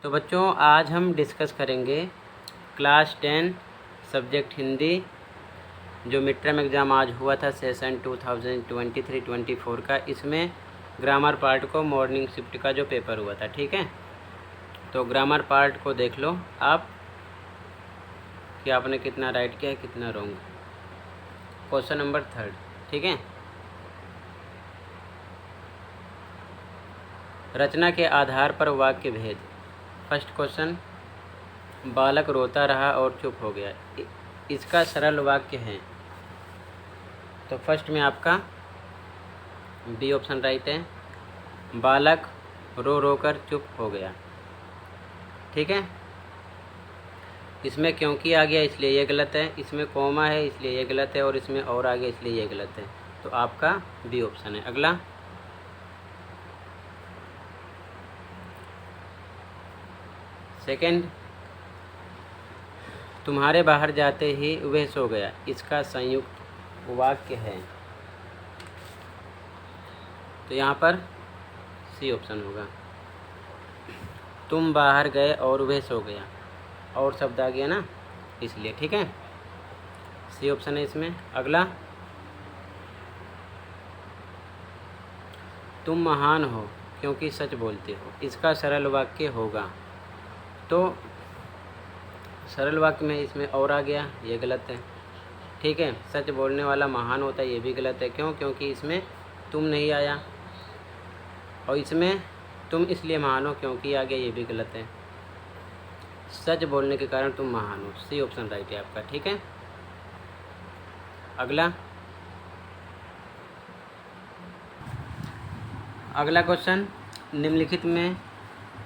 तो बच्चों आज हम डिस्कस करेंगे क्लास 10 सब्जेक्ट हिंदी जो मिड टर्म एग्ज़ाम आज हुआ था सेशन 2023-24 का। इसमें ग्रामर पार्ट को मॉर्निंग शिफ्ट का जो पेपर हुआ था, ठीक है। तो ग्रामर पार्ट को देख लो आप कि आपने कितना राइट किया है कितना रॉन्ग। क्वेश्चन नंबर 3, ठीक है। रचना के आधार पर वाक्य भेद। फर्स्ट क्वेश्चन, बालक रोता रहा और चुप हो गया। इसका सरल वाक्य है। तो फर्स्ट में आपका बी ऑप्शन राइट है। बालक रो रो कर चुप हो गया, ठीक है। इसमें क्योंकि आ गया इसलिए ये गलत है, इसमें कॉमा है इसलिए ये गलत है, और इसमें और आ गया इसलिए ये गलत है। तो आपका बी ऑप्शन है। अगला, सेकंड, तुम्हारे बाहर जाते ही वह सो गया। इसका संयुक्त वाक्य है। तो यहाँ पर सी ऑप्शन होगा। तुम बाहर गए और वह सो गया, और शब्द आ गया ना इसलिए, ठीक है। सी ऑप्शन है इसमें। अगला, तुम महान हो क्योंकि सच बोलते हो। इसका सरल वाक्य होगा। तो सरल वाक्य में इसमें और आ गया, ये गलत है, ठीक है। सच बोलने वाला महान होता है, ये भी गलत है। क्यों? क्योंकि इसमें तुम नहीं आया, और इसमें तुम इसलिए महान हो क्योंकि आ गया, ये भी गलत है। सच बोलने के कारण तुम महान हो। सी ऑप्शन राइट है आपका, ठीक है। अगला क्वेश्चन,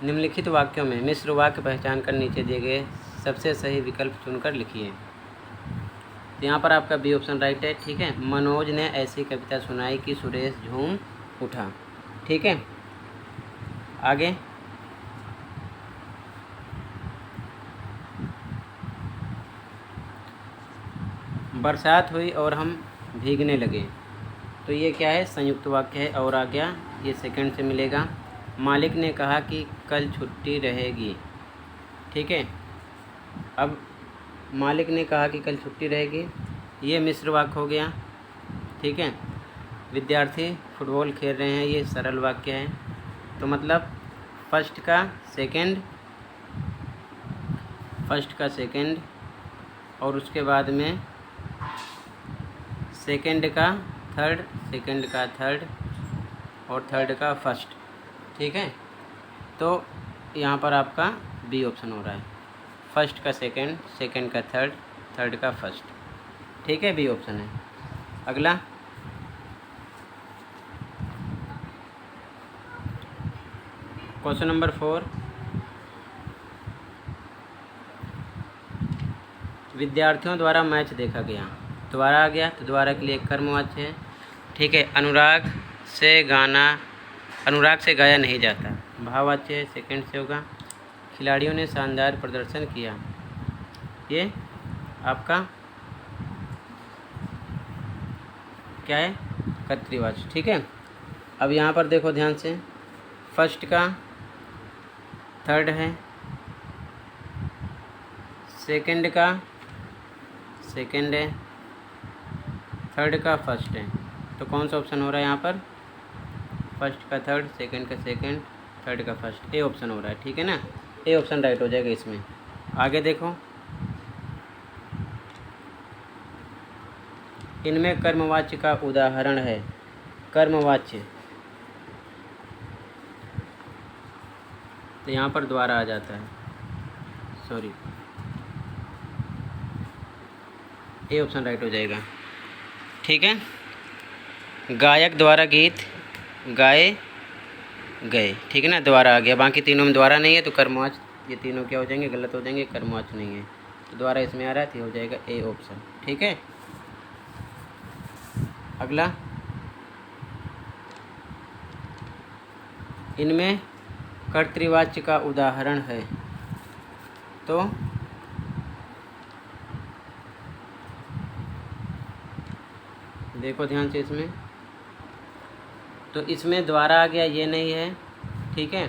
निम्नलिखित वाक्यों में मिश्र वाक्य पहचान कर नीचे दिए गए सबसे सही विकल्प चुनकर लिखिए। तो यहाँ पर आपका बी ऑप्शन राइट है, ठीक है। मनोज ने ऐसी कविता सुनाई कि सुरेश झूम उठा, ठीक है। आगे, बरसात हुई और हम भीगने लगे। तो ये क्या है? संयुक्त वाक्य है, और आ गया, ये सेकंड से मिलेगा। मालिक ने कहा कि कल छुट्टी रहेगी, ठीक है। अब मालिक ने कहा कि कल छुट्टी रहेगी, ये मिश्र वाक्य हो गया, ठीक है। विद्यार्थी फुटबॉल खेल रहे हैं, ये सरल वाक्य है। तो मतलब फर्स्ट का सेकंड और उसके बाद में सेकंड का थर्ड और थर्ड का फर्स्ट, ठीक है। तो यहाँ पर आपका बी ऑप्शन हो रहा है। फर्स्ट का सेकंड का थर्ड का फर्स्ट, ठीक है। बी ऑप्शन है। अगला, क्वेश्चन नंबर 4, विद्यार्थियों द्वारा मैच देखा गया। द्वारा आ गया, तो द्वारा के लिए कर्मवाच्य है, ठीक है। अनुराग से गाया नहीं जाता, भाववाच्य है, सेकंड से होगा। खिलाड़ियों ने शानदार प्रदर्शन किया, ये आपका क्या है? कर्तृवाच्य, ठीक है। अब यहाँ पर देखो ध्यान से, फर्स्ट का थर्ड है, सेकंड का सेकंड है, थर्ड का फर्स्ट है। तो कौन सा ऑप्शन हो रहा है यहाँ पर? फर्स्ट का थर्ड, सेकंड का सेकंड, थर्ड का फर्स्ट, ए ऑप्शन हो रहा है, ठीक है ना। ए ऑप्शन राइट हो जाएगा इसमें। आगे देखो, इनमें कर्मवाच्य का उदाहरण है। कर्मवाच्य, तो यहाँ पर द्वारा आ जाता है, सॉरी, ए ऑप्शन राइट हो जाएगा, ठीक है। गायक द्वारा गीत गाए गए, ठीक है ना, द्वारा आ गया। बाकी तीनों में द्वारा नहीं है, तो कर्मवाच्य ये तीनों क्या हो जाएंगे? गलत हो जाएंगे, कर्मवाच्य नहीं है। तो द्वारा इसमें आ रहा है, तो हो जाएगा ए ऑप्शन, ठीक है। अगला, इनमें कर्तृवाच्य का उदाहरण है। तो देखो ध्यान से इसमें, तो इसमें द्वारा आ गया, ये नहीं है, ठीक है।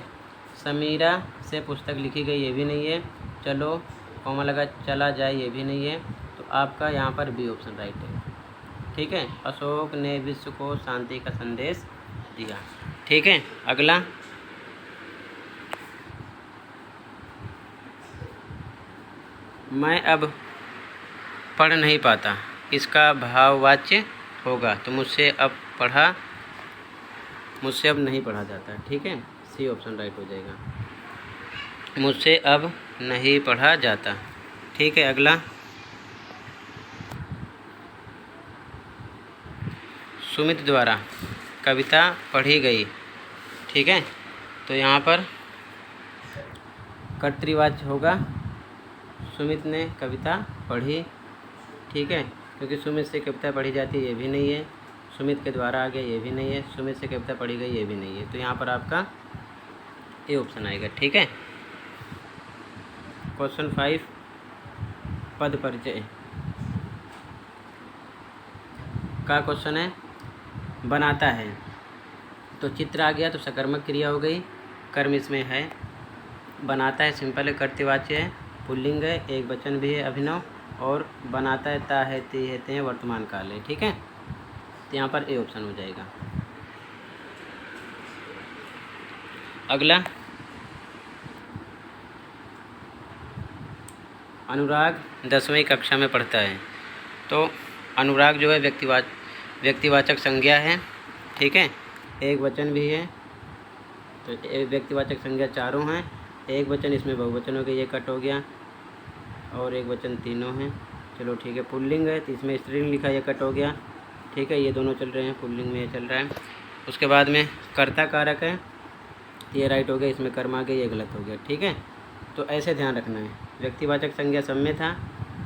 समीरा से पुस्तक लिखी गई, ये भी नहीं है। चलो कॉमा लगा चला जाए, ये भी नहीं है। तो आपका यहाँ पर बी ऑप्शन राइट है। ठीक है, अशोक ने विश्व को शांति का संदेश दिया। ठीक है, अगला मैं अब पढ़ नहीं पाता, इसका भाववाच्य होगा। तो मुझसे अब नहीं पढ़ा जाता। ठीक है, सी ऑप्शन राइट हो जाएगा, मुझसे अब नहीं पढ़ा जाता। ठीक है, अगला सुमित द्वारा कविता पढ़ी गई। ठीक है, तो यहाँ पर कर्तृवाच्य होगा, सुमित ने कविता पढ़ी। ठीक है, क्योंकि सुमित से कविता पढ़ी जाती है, ये भी नहीं है। सुमित के द्वारा आ गया, ये भी नहीं है। सुमित से कविता पढ़ी गई, ये भी नहीं है। तो यहाँ पर आपका ए ऑप्शन आएगा। ठीक है, क्वेश्चन 5 पद परिचय का क्वेश्चन है, बनाता है। तो चित्र आ गया, तो सकर्मक क्रिया हो गई, कर्म इसमें है। बनाता है सिंपल है, कर्तृवाच्य है, पुल्लिंग है, एक वचन भी है अभिनव, और बनाता है ता है ते है ते हैं वर्तमान काल है। ठीक है, तो यहाँ पर ए ऑप्शन हो जाएगा। अगला अनुराग 10वीं कक्षा में पढ़ता है। तो अनुराग जो है व्यक्तिवाचक संज्ञा है। ठीक है, एक वचन भी है, तो एक व्यक्तिवाचक संज्ञा चारों हैं। एक वचन इसमें बहुवचन हो गया, ये कट हो गया, और एक वचन तीनों हैं। चलो ठीक है, पुल्लिंग है तो इसमें स्त्रीलिंग लिखा, ये कट हो गया। ठीक है, ये दोनों चल रहे हैं, पुल्लिंग में ये चल रहा है। उसके बाद में कर्ता कारक है, ये राइट हो गया, इसमें कर्म आ गया, ये गलत हो गया। ठीक है, तो ऐसे ध्यान रखना है, व्यक्तिवाचक संज्ञा सब में था।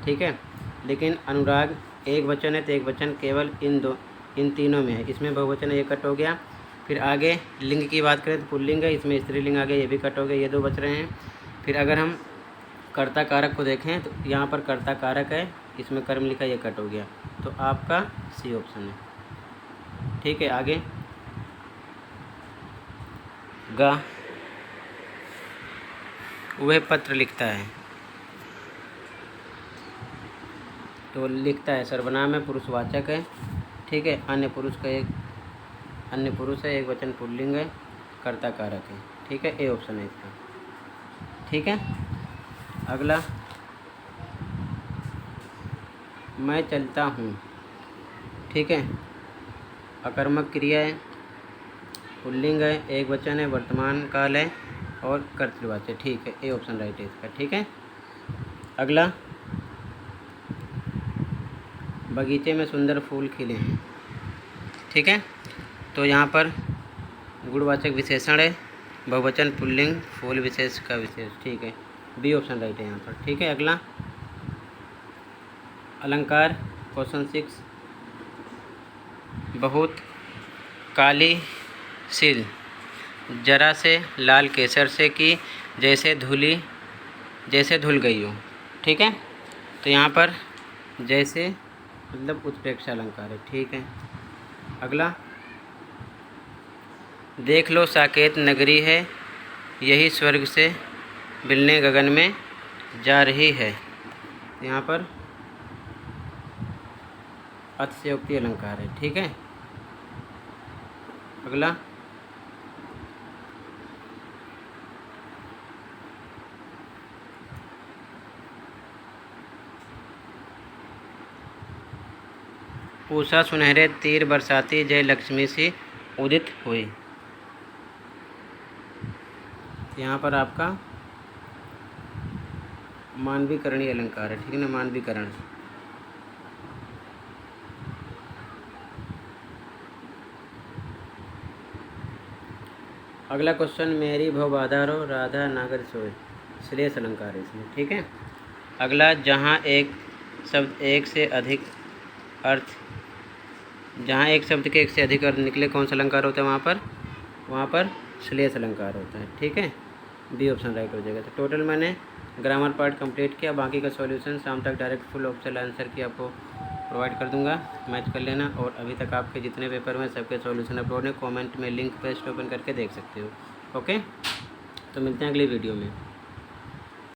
ठीक है, लेकिन अनुराग एक वचन है, तो एक वचन केवल इन तीनों में है, इसमें बहुवचन है, ये कट हो गया। फिर आगे लिंग की बात करें तो पुल्लिंग है, इसमें स्त्रीलिंग आ गया, ये भी कट हो गया, ये दो बच रहे हैं। फिर अगर हम कर्ता कारक को देखें तो यहाँ पर कर्ता कारक है, इसमें कर्म लिखा, ये कट हो गया। तो आपका सी ऑप्शन है। ठीक है, आगे गा वह पत्र लिखता है। तो लिखता है सर्वनाम है, पुरुषवाचक है। ठीक है, अन्य पुरुष है, एक वचन पुल्लिंग है, कर्ता कारक है। ठीक है, ए ऑप्शन है इसका। ठीक है, अगला मैं चलता हूँ। ठीक है, अकर्मक क्रिया है, पुल्लिंग है, एक वचन है, वर्तमान काल है, और कर्तृवाच्य। ठीक है, ए ऑप्शन राइट है इसका। ठीक है, अगला बगीचे में सुंदर फूल खिले हैं। ठीक है, तो यहाँ पर गुणवाचक विशेषण है, बहुवचन पुल्लिंग, फूल विशेष का विशेष। ठीक है, बी ऑप्शन राइट है यहाँ पर। ठीक है, अगला अलंकार क्वेश्चन 6 बहुत काली सिल जरा से लाल केसर से की जैसे धुल गई हो। ठीक है, तो यहाँ पर जैसे मतलब उत्प्रेक्षा अलंकार है। ठीक है, अगला देख लो साकेत नगरी है, यही स्वर्ग से मिलने गगन में जा रही है। यहाँ पर अतिशयोक्ति अलंकार है। ठीक है, अगला पूषा सुनहरे तीर बरसाती जय लक्ष्मी सी उदित हुई। यहाँ पर आपका मानवीकरणीय अलंकार है। ठीक है ना, मानवीकरण। अगला क्वेश्चन मेरी भव बाधा रो राधा नागर सोए, श्लेष अलंकार है इसमें। ठीक है, अगला जहाँ एक शब्द एक से अधिक अर्थ जहाँ एक शब्द के एक से अधिक अर्थ निकले कौन सा अलंकार होता है? वहाँ पर श्लेष अलंकार होता है। ठीक है, बी ऑप्शन राइट हो जाएगा। तो टोटल मैंने ग्रामर पार्ट कंप्लीट किया, बाकी का सॉल्यूशन शाम तक डायरेक्ट फुल ऑप्शन आंसर की आपको प्रोवाइड कर दूंगा, मैच कर लेना। और अभी तक आपके जितने पेपर में सबके सॉल्यूशन अपलोड है, कमेंट में लिंक पेस्ट ओपन करके देख सकते हो। ओके। तो मिलते हैं अगली वीडियो में।